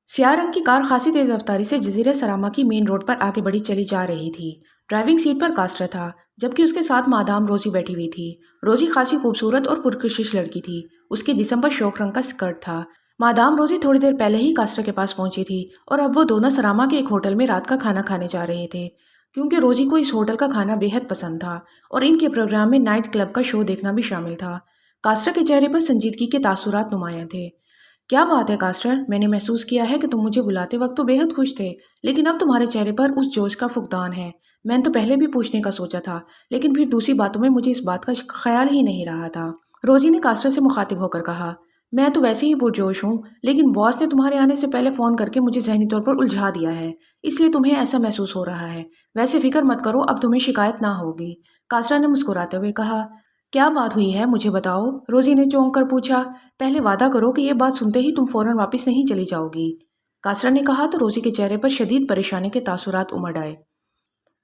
स्याह रंग की कार खासी तेज रफ्तारी से जजीरे सरामा की मेन रोड पर आगे बढ़ी चली जा रही थी। ड्राइविंग सीट पर कास्टर था, जबकि उसके साथ मादाम रोजी बैठी हुई थी। रोजी खासी खूबसूरत और पुरकशिश लड़की थी। उसके जिस्म पर शोक रंग का स्कर्ट था। मादाम रोजी थोड़ी देर पहले ही कास्टर के पास पहुंची थी और अब वो दोनों सरामा के एक होटल में रात का खाना खाने जा रहे थे, क्योंकि रोजी को इस होटल का खाना बेहद पसंद था और इनके प्रोग्राम में नाइट क्लब का शो देखना भी शामिल था। कास्टर के चेहरे पर संजीदगी के तासुरात नुमायां थे। क्या बात है कास्टर, मैंने महसूस किया है कि तुम मुझे बुलाते वक्त तो बेहद खुश थे, लेकिन अब तुम्हारे चेहरे पर उस जोश का फुकदान है। मैंने तो पहले भी पूछने का सोचा था, लेकिन फिर दूसरी बातों में मुझे इस बात का ख्याल ही नहीं रहा था। रोजी ने कास्टर से मुखातिब होकर कहा, मैं तो वैसे ही पुरजोश हूँ, लेकिन बॉस ने तुम्हारे आने से पहले फोन करके मुझे जहनी तौर पर उलझा दिया है, इसलिए तुम्हें ऐसा महसूस हो रहा है। वैसे फिक्र मत करो, अब तुम्हें शिकायत ना होगी। कास्टर ने मुस्कुराते हुए कहा, क्या बात हुई है मुझे बताओ, रोजी ने चौंक कर पूछा। पहले वादा करो कि ये बात सुनते ही तुम फौरन वापस नहीं चली जाओगी। कासरा ने कहा तो रोजी के चेहरे पर शदीद परेशानी के तासुरात उमड़ आए।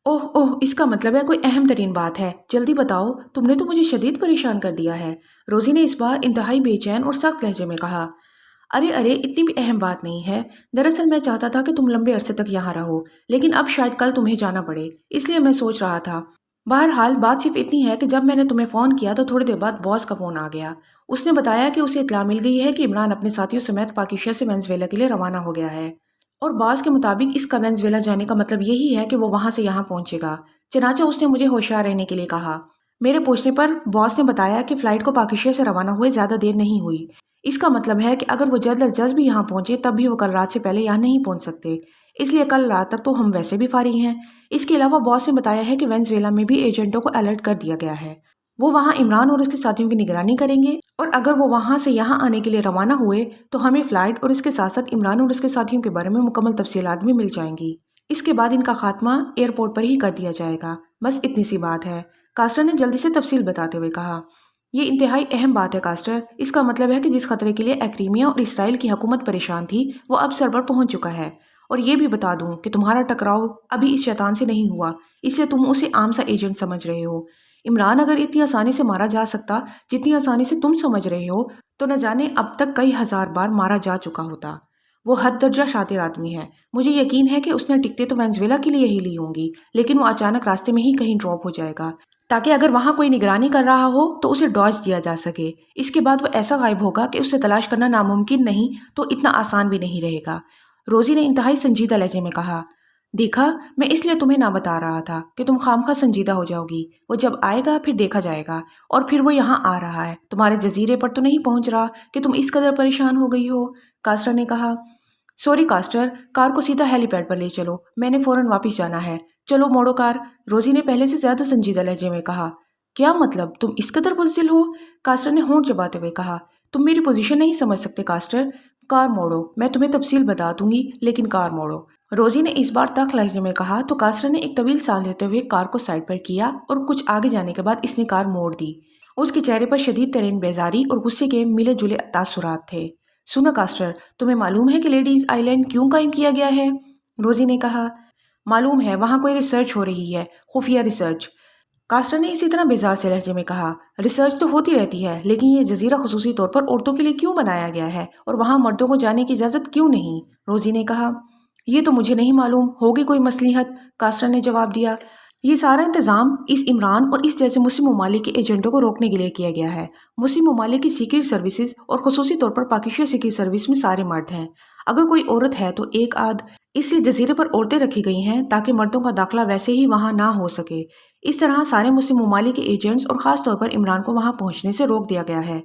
ओह ओह, इसका मतलब है कोई अहम तरीन बात है, जल्दी बताओ, तुमने तो मुझे शदीद परेशान कर दिया है। रोजी ने इस बार इंतहाई बेचैन और सख्त लहजे में कहा। अरे अरे, इतनी भी अहम बात नहीं है। दरअसल मैं चाहता था कि तुम लंबे अरसे तक यहाँ रहो, लेकिन अब शायद कल तुम्हें जाना पड़े, इसलिए मैं सोच रहा था। बहरहाल बात सिर्फ इतनी है कि जब मैंने तुम्हें फ़ोन किया तो थोड़ी देर बाद बॉस का फ़ोन आ गया। उसने बताया कि उसे इत्तला मिल गई है कि इमरान अपने साथियों समेत पाकिस्तान से वेनेजुएला के लिए रवाना हो गया है, और बॉस के मुताबिक इसका वेनेजुएला जाने का मतलब यही है कि वो वहाँ से यहाँ पहुँचेगा। चनाचे उसने मुझे होशियार रहने के लिए कहा। मेरे पूछने पर बॉस ने बताया कि फ़्लाइट को पाकिस्तान से रवाना हुए ज़्यादा देर नहीं हुई। इसका मतलब है कि अगर वो जल्द अज जल्द भी यहाँ पहुँचे तब भी वो कल रात से पहले यहाँ नहीं पहुँच सकते, इसलिए कल रात तक तो हम वैसे भी फारिग हैं। इसके अलावा बॉस ने बताया है कि वेनेजुएला में भी एजेंटों को अलर्ट कर दिया गया है। वो वहाँ इमरान और उसके साथियों की निगरानी करेंगे, और अगर वो वहाँ से यहाँ आने के लिए रवाना हुए तो हमें फ़्लाइट और इसके साथ साथ इमरान और उसके साथियों के बारे में मुकम्मल तफसीलात भी मिल जाएंगी। इसके बाद इनका खात्मा एयरपोर्ट पर ही कर दिया जाएगा। बस इतनी सी बात है, कास्टर ने जल्दी से तफसील बताते हुए कहा। ये इंतहाई अहम बात है कास्टर। इसका मतलब है कि जिस खतरे के लिए एक्रीमिया और इसराइल की हुकूमत परेशान थी वो अब सर पर पहुंच चुका है। और ये भी बता दूं कि तुम्हारा टकराव अभी इस शैतान से नहीं हुआ, इससे तुम उसे आम सा एजेंट समझ रहे हो। इमरान अगर इतनी आसानी से मारा जा सकता जितनी आसानी से तुम समझ रहे हो, तो न जाने अब तक कई हजार बार मारा जा चुका होता। वो हद दर्जा शातिर आदमी है। मुझे यकीन है कि उसने टिकटें तो वेनेजुएला के लिए ही ली होंगी, लेकिन वो अचानक रास्ते में ही कहीं ड्रॉप हो जाएगा, ताकि अगर वहाँ कोई निगरानी कर रहा हो तो उसे डॉज दिया जा सके। इसके बाद वो ऐसा गायब होगा कि उसे तलाश करना नामुमकिन नहीं तो इतना आसान भी नहीं रहेगा। रोजी ने इंतहाई संजीदा लहजे में कहा। देखा, मैं इसलिए तुम्हें ना बता रहा था कि तुम खामखा संजीदा हो जाओगी। वो जब आएगा फिर देखा जाएगा, और फिर वो यहाँ आ रहा है, तुम्हारे जजीरे पर तो नहीं पहुंच रहा कि तुम इस कदर परेशान हो गई हो। कास्टर ने कहा। सॉरी कास्टर, कार को सीधा हेलीपैड पर ले चलो, मैंने फौरन वापस जाना है। चलो मोड़ो कार, रोजी ने पहले से ज्यादा संजीदा लहजे में कहा। क्या मतलब, तुम इस कदर बुज़दिल हो? कास्टर ने होंठ चबाते हुए कहा। तुम मेरी पोजीशन नहीं समझ सकते कास्टर। कार मोड़ो, मैं तुम्हें तफसील बता दूंगी, लेकिन कार मोड़ो। रोजी ने इस बार तख्त लहजे में कहा तो कास्टर ने एक तवील सांस लेते हुए कार को साइड पर किया, और कुछ आगे जाने के बाद इसने कार मोड़ दी। उसके चेहरे पर शदीद तरीन बेजारी और गुस्से के मिले जुले तासुरात थे। सुनो कास्टर, तुम्हें मालूम है कि लेडीज आइलैंड क्यों कायम किया गया है? रोजी ने कहा। मालूम है, वहाँ कोई रिसर्च हो रही है, खुफिया रिसर्च। कास्टर ने इसी तरह बेजार से लहजे में कहा। रिसर्च तो होती रहती है, लेकिन ये जजीरा खुसूसी तौर पर औरतों के लिए क्यों बनाया गया है, और वहाँ मर्दों को जाने की इजाज़त क्यों नहीं? रोजी ने कहा। ये तो मुझे नहीं मालूम, होगी कोई मसलिहत, कास्टर ने जवाब दिया। ये सारा इंतजाम इस इमरान और इस जैसे मुस्लिम ममालिक के एजेंटों को रोकने के लिए किया गया है। मुस्लिम ममालिक की सीक्रेट सर्विसेज और खुसूसी तौर पर पाकिस्तान सीक्रेट सर्विस में सारे मर्द हैं। अगर कोई औरत है तो एक आध, इसलिए जजीरे पर औरतें रखी गई हैं ताकि मर्दों का दाखिला वैसे ही वहाँ ना हो सके। इस तरह सारे मुस्लिम ममालिक के एजेंट्स और ख़ास तौर पर इमरान को वहाँ पहुँचने से रोक दिया गया है।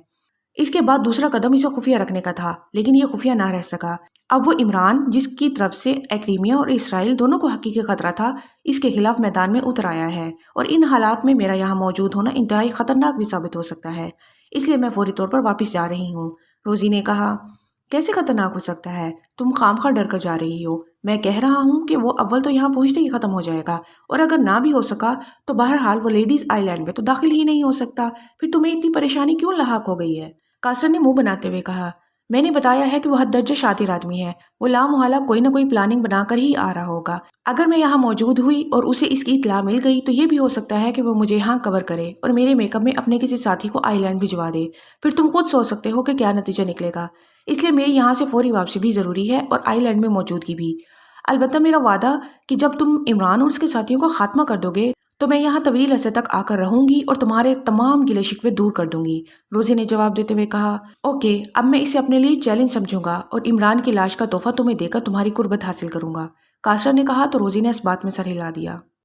इसके बाद दूसरा कदम इसे खुफिया रखने का था, लेकिन ये खुफिया ना रह सका। अब वो इमरान, जिसकी तरफ से एक्रीमिया और इसराइल दोनों को हकीकी खतरा था, इसके खिलाफ मैदान में उतर आया है, और इन हालात में मेरा यहाँ मौजूद होना इंतहाई खतरनाक भी साबित हो सकता है। इसलिए मैं फौरी तौर पर वापस जा रही हूँ। रोजी ने कहा। कैसे खतरनाक हो सकता है? तुम खामखा डर कर जा रही हो। मैं कह रहा हूँ कि वो अव्वल तो यहाँ पहुँचते ही खत्म हो जाएगा, और अगर ना भी हो सका तो बहरहाल वो लेडीज आइलैंड में तो दाखिल ही नहीं हो सकता। फिर तुम्हें इतनी परेशानी क्यों लाहक हो गई है? कास्टर ने मुंह बनाते हुए कहा। میں نے بتایا ہے کہ وہ حد درجہ شاطر آدمی ہے، وہ لامحالہ کوئی نہ کوئی پلاننگ بنا کر ہی آ رہا ہوگا۔ اگر میں یہاں موجود ہوئی اور اسے اس کی اطلاع مل گئی تو یہ بھی ہو سکتا ہے کہ وہ مجھے یہاں کور کرے اور میرے میک اپ میں اپنے کسی ساتھی کو آئی لینڈ بھجوا دے۔ پھر تم خود سوچ سکتے ہو کہ کیا نتیجہ نکلے گا، اس لیے میری یہاں سے فوری واپسی بھی ضروری ہے اور آئی لینڈ میں موجودگی بھی۔ البتہ میرا وعدہ کہ جب تم عمران اور اس کے ساتھیوں کو خاتمہ کر دو گے تو میں یہاں طویل عرصے تک آ کر رہوں گی اور تمہارے تمام گلے شکوے دور کر دوں گی۔ روزی نے جواب دیتے ہوئے کہا، اوکے، اب میں اسے اپنے لیے چیلنج سمجھوں گا اور عمران کی لاش کا تحفہ تمہیں دے کر تمہاری قربت حاصل کروں گا۔ کاسرا نے کہا تو روزی نے اس بات میں سر ہلا دیا۔